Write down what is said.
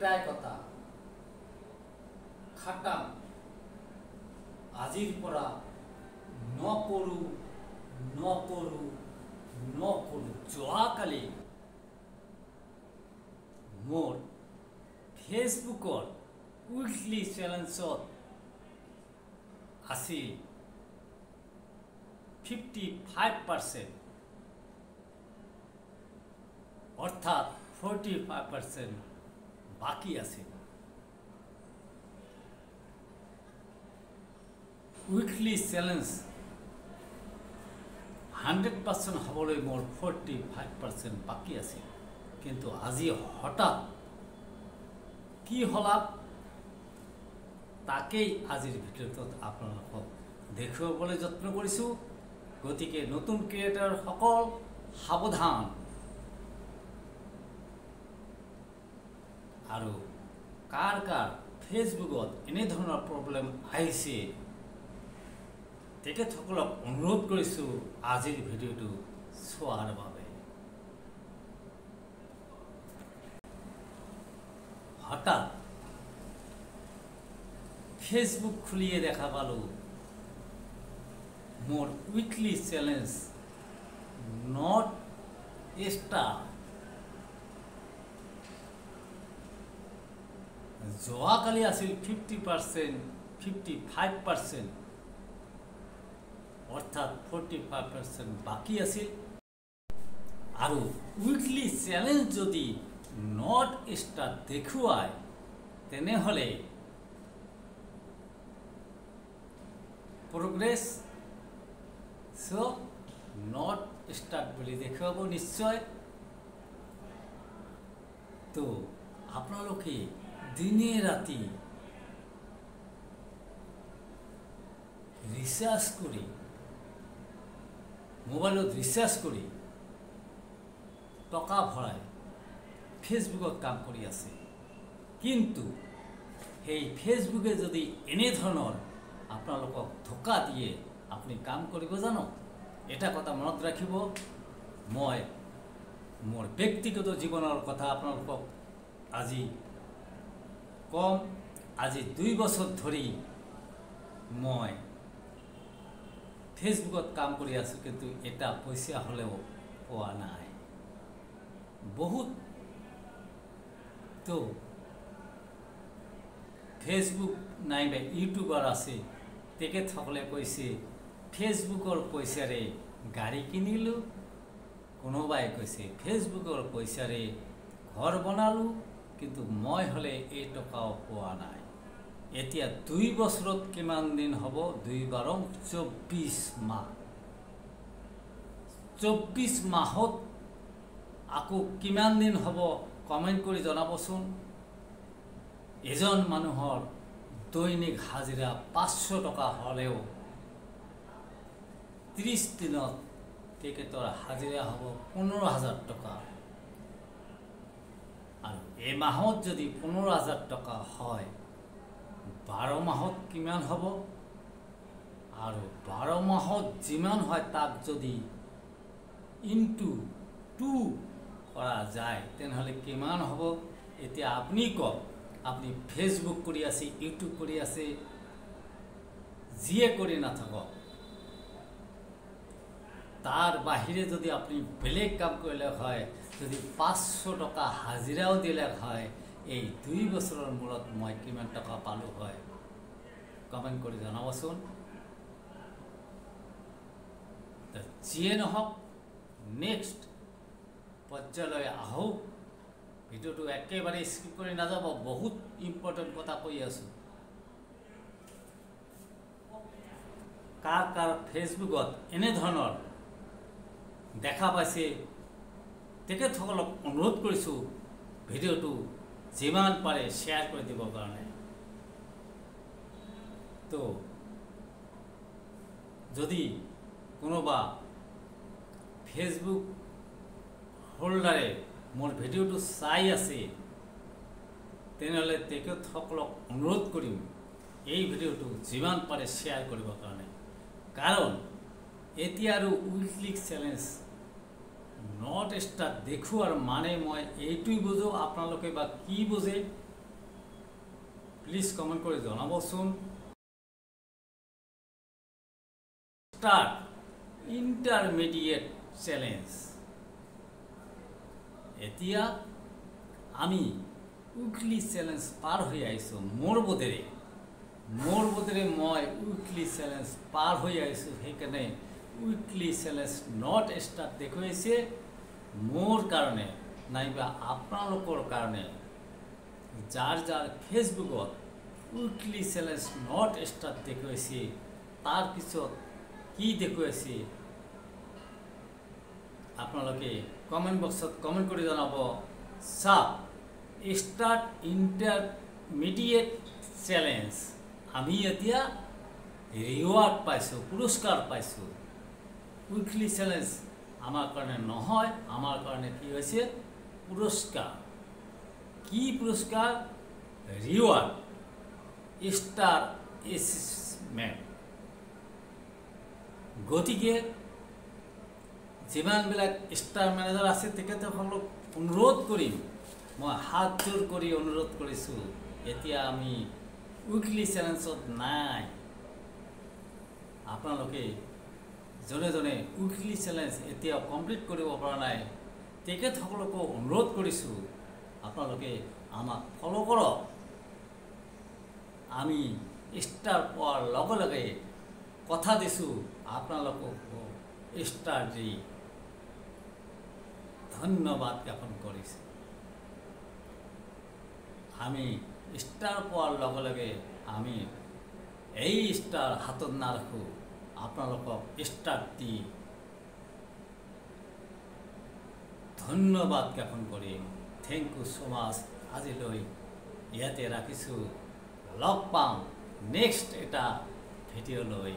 একটাই কথা খাটাম আজিৰ পৰা নকৰো যোৱাকালি মোৰ ফেচবুকৰ উইকলি চেলেঞ্জত আছিল 55%, অৰ্থাৎ 45% বাকি আছে। উইকলি চ্যালেঞ্জ 100% হবলৈ মোৰ 45% বাকি আছে। কিন্তু আজি হঠাৎ কি হলা তাকেই আজিৰ ভিডিঅ'ত আপোনালোকক দেখুৱাবলৈ যত্ন কৰিছো। গতিকে নতুন ক্ৰিয়েটৰ সকল সাৱধান আৰু কাৰ ফেচবুকত এনে ধৰণৰ প্ৰব্লেম আহিছে তেখেতসকলক অনুৰোধ কৰিছো আজিৰ ভিডিঅ'টো চোৱাৰ বাবে। হঠাৎ ফেসবুক খুলিয়ে দেখা পালো মোৰ উইকলি চ্যালেঞ্জ নট স্টাৰ যোৱাকালি আছিল 50%, 55%, অৰ্থাৎ 45% বাকি আছিল। আৰ উইকলি চ্যালেঞ্জ যদি নট স্টাৰ দেখুৱায় তেনেহলে প্ৰোগ্ৰেস নট স্টাৰ্ট বলে দেখুৱাব নিশ্চয়। তো আপোনালোকে দিনে ৰাতি ৰিসাৰ্চ কৰে মোবাইলত ৰিসাৰ্চ কৰে টকা ভৰাই ফেসবুকত কাম কৰি আছে। কিন্তু সেই ফেসবুকে যদি এনে ধৰণৰ আপোনালোকক ধোকা দিয়ে আপুনি কাম কৰিব জানো, এটা কথা মনত ৰাখিব। মই মোৰ ব্যক্তিগত জীৱনৰ কথা আপোনালোকক আজি কম। আজি 2 বছৰ ধৰি মই ফেসবুকত কাম কৰি আছো, কিন্তু এটা পইচা হলেও পোৱা নাই। বহুত তো ফেসবুক নাইবা ইউটিউবাৰ আছে তেখেতসকলে কৈছে ফেসবুকৰ পইচাৰে গাড়ী কিনিলো, কোনোবাই কৈছে ফেসবুকৰ পইচাৰে ঘৰ বনালো, কিন্তু মই হলে এই টকাও পোৱা নাই। এতিয়া 2 বছৰত কিমান দিন হ'ব? 2 বাৰং 24 মাহ। 24 মাহত আকৌ কিমান দিন হ'ব কমেন্ট কৰি জনাবচোন। এজন মানুহৰ দৈনিক হাজিৰা 500 টকা হলেও 30 দিনত তেখেতৰ হাজিৰা হ'ব 15,000 টকা। আর এই মাহত যদি 15,000 টকা হয় 12 মাহত কিমান হ'ব? আর 12 মাহত যিমান হয় তাক যদি ইনটু 2 কৰা যায় তেনেহলে কিমান হ'ব? এতিয়া আপনি কওক। আপনি ফেসবুক কৰি আছে, ইউটিউব কৰি আছে, যিয়ে কৰি নাথাকক, তাৰ বাহিৰে যদি আপনি বেলেগ কাম কৰিলে হয়, যদি 500 টকা হাজিৰাও দিলে হয়, এই 2 বছৰৰ মূৰত মই কিমান টকা পালো হয় কমেন্ট কৰি জনাবচোন। যিয়ে নহওক নেক্সট পৰ্যায়লৈ আহক। ভিডিওটো একেবাৰে স্কিপ কৰি নাযাব, বহুত ইম্পৰ্টেন্ট কথা কৈ আছো। কাৰ ফেসবুকত এনে ধৰণৰ দেখা পাইছে তেখেতসকলক অনুৰোধ কৰিছো ভিডিওটো যিমান পাৰে শেয়াৰ কৰি দিবৰ কাৰণে। তো যদি কোনোবা ফেসবুক হোল্ডাৰে মোৰ ভিডিওটো চাই আছে তেনেহলে তেখেতসকলক অনুৰোধ কৰিম এই ভিডিওটো যিমান পাৰে শেয়াৰ কৰিবৰ কাৰণে। কাৰণ এতিয়া আৰু উইকলি চ্যালেঞ্জ নট স্টাৰ দেখুৱাৰ মানে মই এইটোই বুঝো, আপোনালোকে বা কি বুঝে প্লিজ কমেণ্ট কৰি জনাবচোন। Start intermediate challenge. এতিয়া আমি উইকলি চেলেঞ্জ পাৰ হৈ আহিছোঁ। মোৰ বোধেৰে মই উইকলি চেলেঞ্জ পাৰ হৈ আহিছোঁ। সেইকাৰণে উইকলি চেলেঞ্জ নট ষ্টাৰ্ট দেখুৱাইছে মোৰ কাৰণে নাইবা আপোনালোকৰ কাৰণে। যাৰ ফেচবুকত উইকলি চেলেঞ্জ নট ষ্টাৰ্ট দেখুৱাইছে, তাৰপিছত কি দেখুৱাইছে আপোনালোকে কমেণ্ট বক্সত কমেণ্ট কৰি জনাব। চাওক, ষ্টাৰ্ট ইণ্টাৰমিডিয়েট চেলেঞ্জ, আমি এতিয়া ৰিৱাৰ্ড পাইছোঁ, পুৰস্কাৰ পাইছোঁ। উইকলি চেলেঞ্জ আমাৰ কাৰণে নহয়, আমাৰ কাৰণে কি হৈছে? পুৰস্কাৰ। কি পুৰস্কাৰ? Reward, star achievement. গতিকে যিমানবিলাক ষ্টাৰ মেনেজাৰ আছে তেখেতসকলক অনুৰোধ কৰিম, মই হাত জোৰ কৰি অনুৰোধ কৰিছোঁ, এতিয়া আমি উইকলি চেলেঞ্জত নাই। আপোনালোকে জনে উইকলি চেলেঞ্জ এতিয়াও কমপ্লিট কৰিব পৰা নাই, তেখেতসকলকো অনুৰোধ কৰিছোঁ আপোনালোকে আমাক ফ'ল' কৰক। আমি ষ্টাৰ পোৱাৰ লগে লগে কথা দিছোঁ আপোনালোকক ষ্টাৰ দি ধন্যবাদ জ্ঞাপন কৰিছোঁ। আমি ষ্টাৰ পোৱাৰ লগে লগে আমি এই ষ্টাৰ হাতত নাৰাখোঁ, আপোনালোকক ষ্টাৰ দি ধন্যবাদ জ্ঞাপন কৰিম। থেংক ইউ ছ' মাছ। আজিলৈ ইয়াতে ৰাখিছোঁ, লগ পাম নেক্সট এটা ভিডিঅ'লৈ।